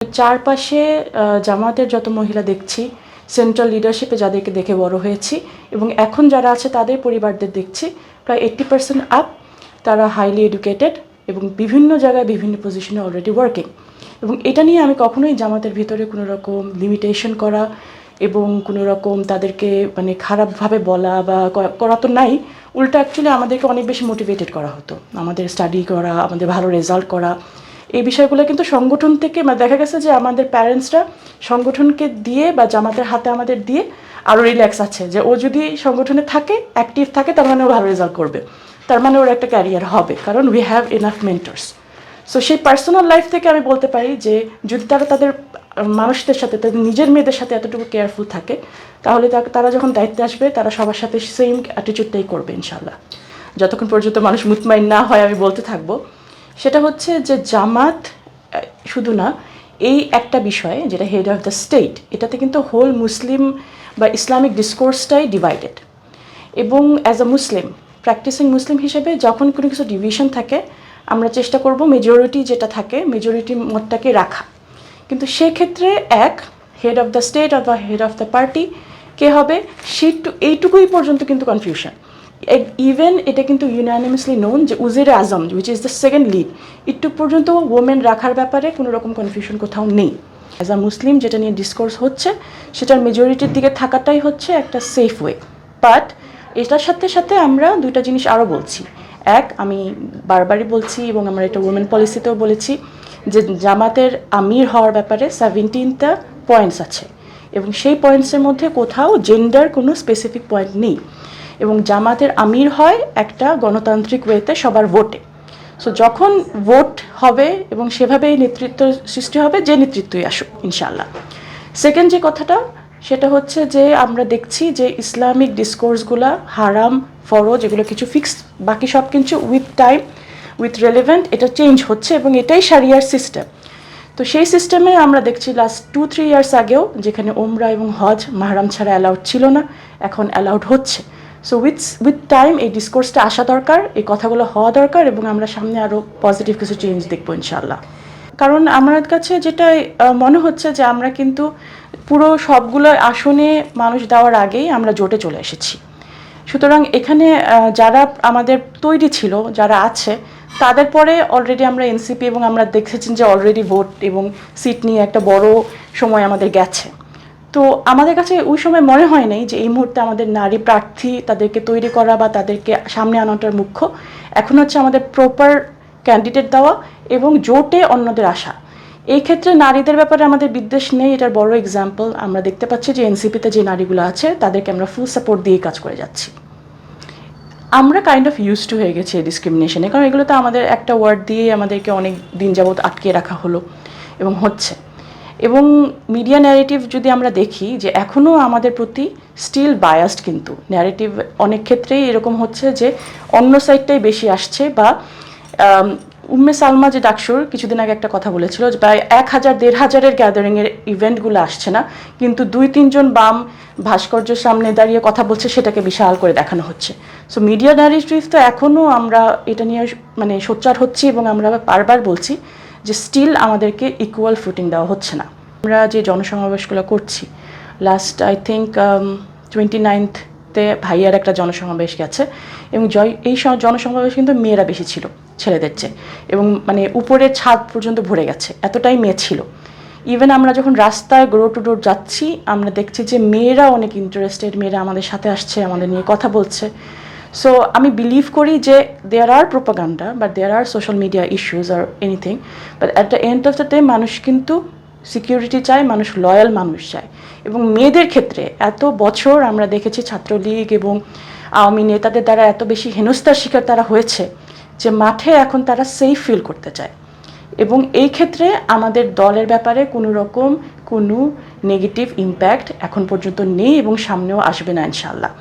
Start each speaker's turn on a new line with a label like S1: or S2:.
S1: চারপাশে জামাতের যত মহিলা দেখছি, সেন্ট্রাল লিডারশিপে যাদেরকে দেখে বড় হয়েছি এবং এখন যারা আছে তাদের পরিবারদের দেখছি, প্রায় 80% আপ তারা হাইলি এডুকেটেড এবং বিভিন্ন জায়গায় বিভিন্ন পজিশনে অলরেডি ওয়ার্কিং। এবং এটা নিয়ে আমি কখনোই জামাতের ভিতরে কোনো রকম লিমিটেশন করা এবং কোনো রকম তাদেরকে মানে খারাপভাবে বলা বা করা তো নাই, উল্টা অ্যাকচুয়ালি আমাদেরকে অনেক বেশি মোটিভেটেড করা হতো, আমাদের স্টাডি করা, আমাদের ভালো রেজাল্ট করা। এই বিষয়গুলো কিন্তু সংগঠন থেকে দেখা গেছে যে আমাদের প্যারেন্টসরা সংগঠনকে দিয়ে বা জামাতের হাতে আমাদের দিয়ে আরও রিল্যাক্স আছে যে ও যদি সংগঠনে থাকে, অ্যাক্টিভ থাকে, তার মানে ও ভালো রেজাল্ট করবে, তার মানে ওর একটা ক্যারিয়ার হবে, কারণ we have enough mentors. So সেই পার্সোনাল লাইফ থেকে আমি বলতে পারি যে যদি তারা তাদের মানুষদের সাথে, তাদের নিজের মেয়েদের সাথে এতটুকু কেয়ারফুল থাকে, তাহলে তারা যখন দায়িত্বে আসবে তারা সবার সাথে সেম অ্যাটিটিউডটাই করবে ইনশাল্লাহ। যতক্ষণ পর্যন্ত মানুষ মুতমাইন না হয় আমি বলতে থাকবো, সেটা হচ্ছে যে জামাত শুধু না, এই একটা বিষয়ে যেটা হেড অফ দ্য স্টেট, এটাতে কিন্তু হোল মুসলিম বা ইসলামিক ডিসকোর্সটাই ডিভাইডেড। এবং as a Muslim, practising Muslim হিসেবে যখন কোনো কিছু ডিভিশন থাকে, আমরা চেষ্টা করব মেজরিটি যেটা থাকে মেজরিটি মতটাকে রাখা। কিন্তু সেক্ষেত্রে হেড অফ দ্য স্টেট অথবা হেড অফ দ্য পার্টি কে হবে, এইটুকুই পর্যন্ত কিন্তু কনফিউশন। ইভেন এটা কিন্তু ইউনানিমাসলি নোন যে উজির আজম, which is the second lead, একটু পর্যন্ত ওমেন রাখার ব্যাপারে কোনো রকম কনফিউশন কোথাও নেই। অ্যাজ আ মুসলিম যেটা নিয়ে ডিসকোর্স হচ্ছে, সেটার মেজরিটির দিকে থাকাটাই হচ্ছে একটা সেফ ওয়ে। বাট এটার সাথে সাথে আমরা দুইটা জিনিস আরও বলছি। আমি বারবারই বলছি এবং আমরা এটা ওমেন পলিসিতেও বলেছি যে জামাতের আমির হওয়ার ব্যাপারে 17টা পয়েন্টস আছে এবং সেই পয়েন্টসের মধ্যে কোথাও জেন্ডার কোনো স্পেসিফিক পয়েন্ট নেই। এবং জামাতের আমির হয় একটা গণতান্ত্রিক ওয়েতে সবার ভোটে। সো যখন ভোট হবে এবং সেভাবেই নেতৃত্ব সৃষ্টি হবে, যে নেতৃত্বই আসুক ইনশাআল্লাহ। সেকেন্ড যে কথাটা, সেটা হচ্ছে যে আমরা দেখছি যে ইসলামিক ডিসকোর্সগুলা হারাম ফরজ এগুলো কিছু ফিক্সড, বাকি সব কিছু উইথ টাইম উইথ রেলেভেন্ট এটা চেঞ্জ হচ্ছে এবং এটাই শারিয়ার সিস্টেম। তো সেই সিস্টেমে আমরা দেখছি লাস্ট 2-3 ইয়ার্স আগেও যেখানে ওমরা এবং হজ মাহরাম ছাড়া অ্যালাউড ছিল না, এখন অ্যালাউড হচ্ছে। সো উইথ টাইম এই ডিসকোর্সটা আসা দরকার, এই কথাগুলো হওয়া দরকার এবং আমরা সামনে আরও পজিটিভ কিছু চেঞ্জ দেখবো ইনশাআল্লাহ। কারণ আমার কাছে যেটা মনে হচ্ছে যে আমরা কিন্তু পুরো সবগুলো আসনে মানুষ দেওয়ার আগেই আমরা জোটে চলে এসেছি। সুতরাং এখানে যারা আমাদের তৈরি ছিল, যারা আছে, তাদের পরে অলরেডি আমরা এনসিপি এবং আমরা দেখেছি যে অলরেডি ভোট এবং সিট নিয়ে একটা বড় সময় আমাদের গেছে। তো আমাদের কাছে ওই সময় মনে হয় নাই যে এই মুহূর্তে আমাদের নারী প্রার্থী তাদেরকে তৈরি করা বা তাদেরকে সামনে আনাটার মুখ্য। এখন হচ্ছে আমাদের প্রপার ক্যান্ডিডেট দেওয়া এবং জোটে অন্যদের আসা। এই ক্ষেত্রে নারীদের ব্যাপারে আমাদের বিদ্বেষ নেই, এটার বড় এক্সাম্পল আমরা দেখতে পাচ্ছি যে এনসিপিতে যে নারীগুলো আছে তাদেরকে আমরা ফুল সাপোর্ট দিয়ে কাজ করে যাচ্ছি। আমরা কাইন্ড অফ ইউজ টু হয়ে গেছি এই ডিসক্রিমিনেশনে, কারণ এগুলো তো আমাদের একটা ওয়ার্ড দিয়ে আমাদেরকে অনেক দিন যাবৎ আটকে রাখা হলো এবং হচ্ছে। এবং মিডিয়া ন্যারেটিভ যদি আমরা দেখি যে এখনও আমাদের প্রতি স্টিল বায়াসড, কিন্তু ন্যারেটিভ অনেক ক্ষেত্রেই এরকম হচ্ছে যে অন্য সাইডটাই বেশি আসছে। বা উম্মে সালমা যে ডাকসুর কিছুদিন আগে একটা কথা বলেছিল যে প্রায় 1000-1500 গ্যাদারিংয়ের ইভেন্টগুলো আসছে না, কিন্তু 2-3 জন বাম ভাস্কর্যের সামনে দাঁড়িয়ে কথা বলছে, সেটাকে বিশাল করে দেখানো হচ্ছে। সো মিডিয়া ন্যারেটিভ তো এখনও আমরা এটা নিয়ে মানে সোচ্চার হচ্ছি এবং আমরা বারবার বলছি যে স্টিল আমাদেরকে ইকুয়াল ফুটিং দেওয়া হচ্ছে না। আমরা যে জনসমাবেশগুলো করছি, লাস্ট আই থিঙ্ক 29th ভাইয়ার একটা জনসমাবেশ গেছে এবং এই জনসমাবেশ কিন্তু মেয়েরা বেশি ছিল ছেলেদের চেয়ে, এবং মানে উপরের ছাদ পর্যন্ত ভরে গেছে, এতটাই মেয়ে ছিল। ইভেন আমরা যখন রাস্তায় ডোর টু ডোর যাচ্ছি, আমরা দেখছি যে মেয়েরা অনেক ইন্টারেস্টেড, মেয়েরা আমাদের সাথে আসছে, আমাদের নিয়ে কথা বলছে। সো আমি বিলিভ করি যে দেয়ার আর প্রোপাগান্ডা বা there are social media issues or anything, but at the end of the day মানুষ কিন্তু সিকিউরিটি চায়, মানুষ লয়াল মানুষ চায়। এবং মেয়েদের ক্ষেত্রে এত বছর আমরা দেখেছি ছাত্রলীগ এবং আওয়ামী নেতাদের দ্বারা এত বেশি হেনস্থার শিকার তারা হয়েছে যে মাঠে এখন তারা সেফ ফিল করতে চায়। এবং এই ক্ষেত্রে আমাদের দলের ব্যাপারে কোনো নেগেটিভ ইম্প্যাক্ট এখন পর্যন্ত নেই এবং সামনেও আসবে না ইনশাআল্লাহ।